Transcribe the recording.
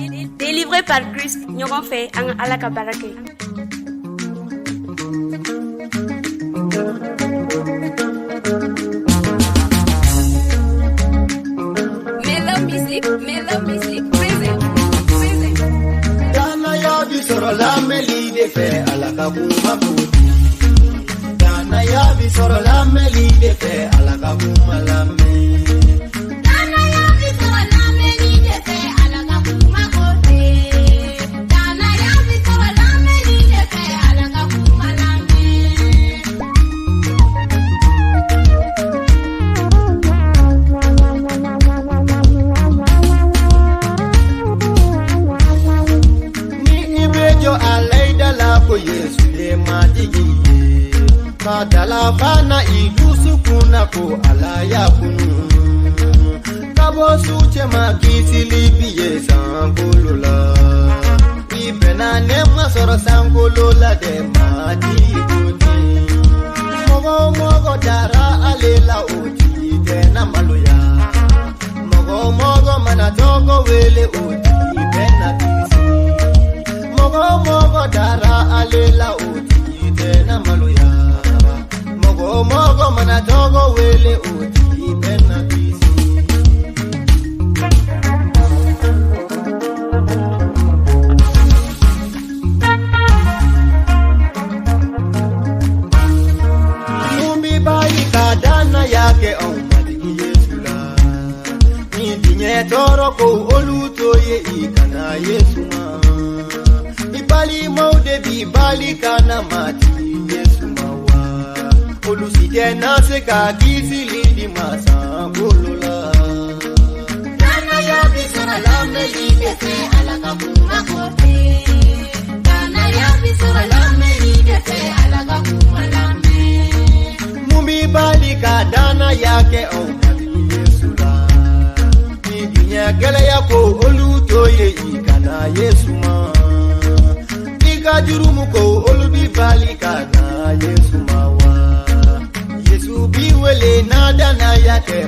Délivré par Christ, ɲɔgɔn fɛ an ka Ala ka baara kɛ. Melo music, present. Dana ya bi soro la meli de fe ala ka kuma kudi. Dana ya bi soro la meli de fe ala ka kuma la me. Dana ya bi soro la meli de fe ala ka kuma kudi. Dana ya bi soro la meli de fe ala ka kuma la me. Alaida la ko Yesu le madigiye madala fana idusu kuna ko alaya kunu kabo suche makisi libiye sangolola ibena nema soro sangolola de madiguni mogo dara alela oti tena maluya mogo mana togo wele oti bena kisi mogo dara alela oti tena maluya mogo mana togo wele oti bena kisi mumbi bai kadana yake au madigi Yesu la ndinye toro ko olutoye ikana Yesu ma bali maude bi bali kana mati Yesu mawa olusite na se ka gizi lindi masangolola Dana ya bi soro la meli de fe ala ka kuma kudi. Dana ya bi soro la meli de fe ala ka kuma la me. mumbi bali kadana yake o mati Yesu la ndinya gele yako olutoye ikana Yesu ma jurumu ko olubi bali kana Yesu mawa Yesu biwele nada na yake